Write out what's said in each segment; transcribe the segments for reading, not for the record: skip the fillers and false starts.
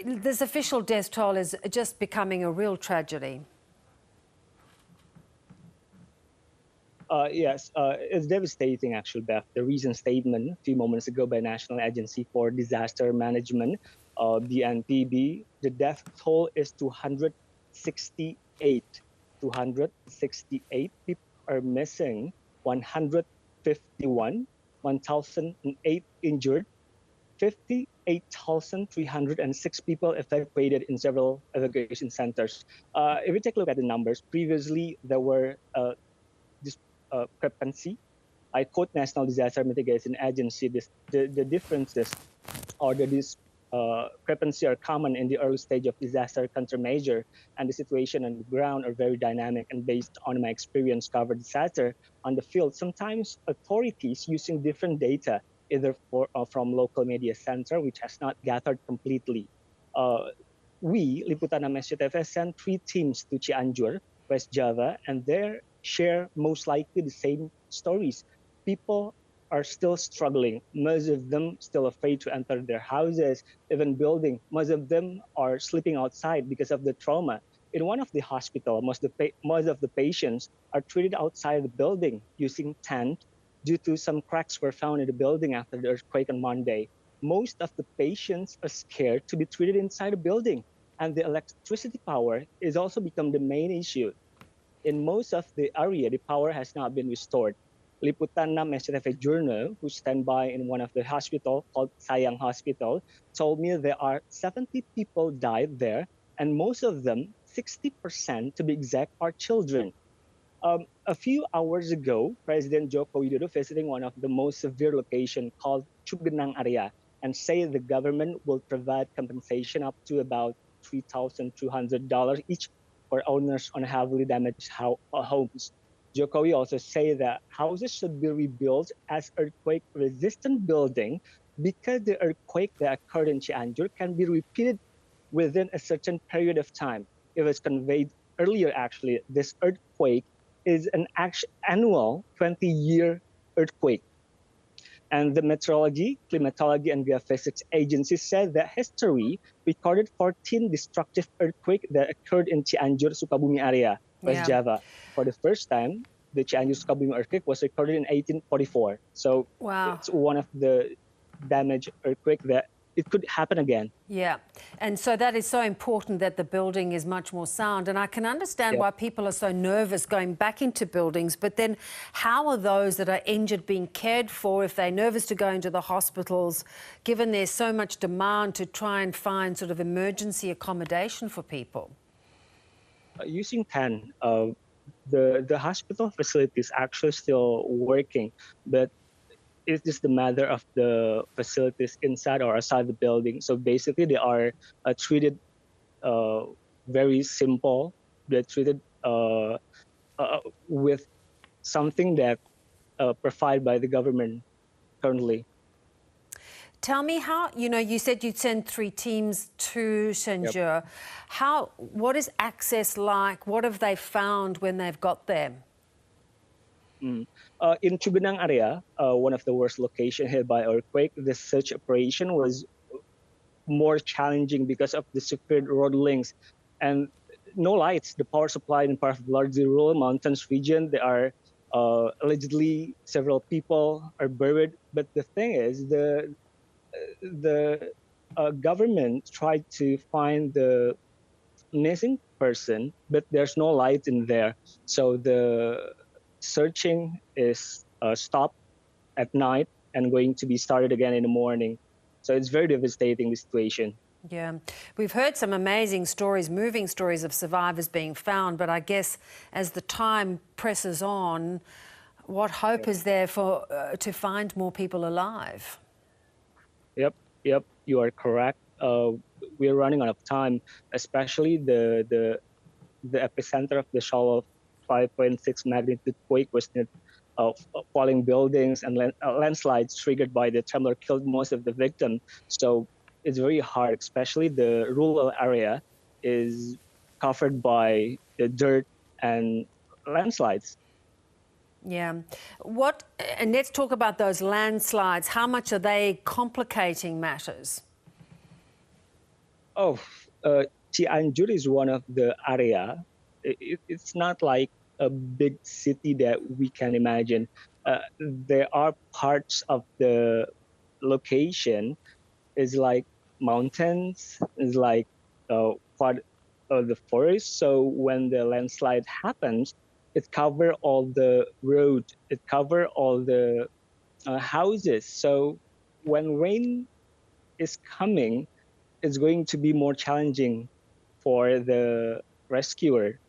this official death toll is just becoming a real tragedy. Yes, it's devastating, actually, Beth. The recent statement a few moments ago by National Agency for Disaster Management, BNPB, the death toll is 268. 268 people are missing, 151, 1,008 injured, 58,306 people evacuated in several evacuation centers. If we take a look at the numbers, previously there were discrepancy. I quote National Disaster Mitigation Agency, the differences or the discrepancy are common in the early stage of disaster countermeasure, and the situation on the ground are very dynamic. And based on my experience covered disaster on the field, sometimes authorities using different data, either from local media center, which has not gathered completely. We, Liputan SCTV, sent 3 teams to Cianjur, West Java, and there share most likely the same stories. People are still struggling. Most of them still afraid to enter their houses, even building. Most of them are sleeping outside because of the trauma. In one of the hospitals, most of the patients are treated outside the building using tent due to some cracks were found in the building after the earthquake on Monday. Most of the patients are scared to be treated inside the building, and the electricity power is also become the main issue. In most of the area, the power has not been restored. Liputan 6 SCTV journal, who stand by in one of the hospital called Sayang Hospital, told me there are 70 people died there, and most of them, 60% to be exact, are children. A few hours ago, President Joko Widodo visiting one of the most severe location called Cugenang area, and say the government will provide compensation up to about $3,200 each for owners on heavily damaged homes. Jokowi also say that houses should be rebuilt as earthquake-resistant building because the earthquake that occurred in Cianjur can be repeated within a certain period of time. It was conveyed earlier, actually, this earthquake is an annual 20-year earthquake. And the Meteorology, Climatology, and Geophysics Agency said that history recorded 14 destructive earthquakes that occurred in Cianjur, Sukabumi area, West Java. For the first time, the Cianjur Sukabumi earthquake was recorded in 1844. So it's one of the damaged earthquake that it could happen again. Yeah, and so that is so important that the building is much more sound. And I can understand why people are so nervous going back into buildings, but then how are those that are injured being cared for if they're nervous to go into the hospitals, given there's so much demand to try and find sort of emergency accommodation for people? Using TAN, the hospital facility is actually still working, but it's just the matter of the facilities inside or outside the building. So basically, they are treated very simple. They're treated with something that provided by the government currently. Tell me how, you said you'd send 3 teams to Cianjur. What is access like? What have they found when they've got there? In Cugenang area, one of the worst locations hit by earthquake, the search operation was more challenging because of the secured road links and no lights. The power supply in part of the largely rural mountains region, there are allegedly several people are buried. But the thing is, the government tried to find the missing person, but there's no light in there. So the searching is stopped at night and going to be started again in the morning. So it's very devastating, the situation. Yeah, we've heard some amazing stories, moving stories of survivors being found, but I guess as the time presses on, what hope is there for to find more people alive? Yep, you are correct. We are running out of time, especially the epicenter of the shallow 5.6 magnitude quake was near falling buildings, and landslides triggered by the tremor killed most of the victims. So it's very hard, especially the rural area is covered by the dirt and landslides. Yeah. And let's talk about those landslides. How much are they complicating matters? Oh, Cianjur is one of the area. It's not like a big city that we can imagine. There are parts of the location is like mountains, is like part of the forest. So when the landslide happens, it cover all the road, it cover all the houses. So when rain is coming, it's going to be more challenging for the rescuer.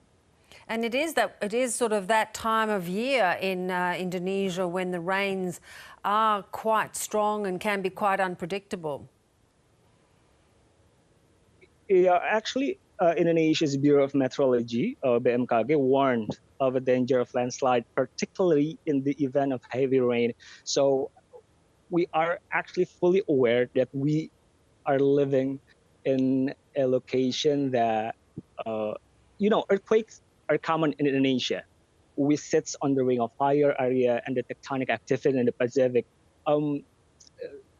And it is sort of that time of year in Indonesia when the rains are quite strong and can be quite unpredictable. Yeah, actually, Indonesia's Bureau of Meteorology, BMKG, warned of a danger of landslide, particularly in the event of heavy rain. So we are actually fully aware that we are living in a location that, uh, earthquakes are common in Indonesia. We sit on the Ring of Fire area and the tectonic activity in the Pacific. Um,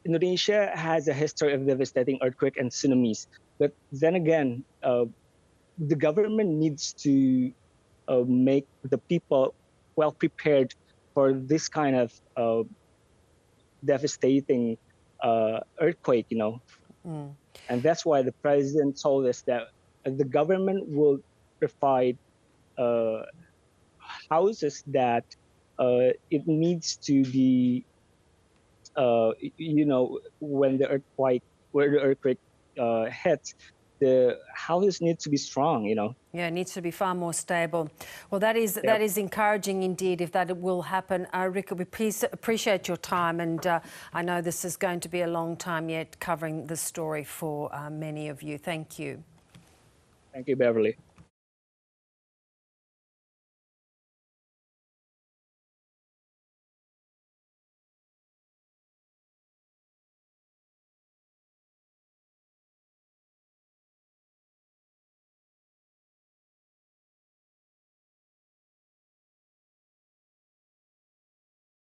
Indonesia has a history of devastating earthquake and tsunamis. But then again, the government needs to make the people well prepared for this kind of devastating earthquake, And that's why the president told us that the government will provide uh, houses that it needs to be, when the earthquake hits, the houses need to be strong. Yeah, it needs to be far more stable. Well, that Yep. is encouraging indeed if that will happen. Riko, we appreciate your time, and I know this is going to be a long time yet covering this story for many of you. Thank you. Thank you, Beverly.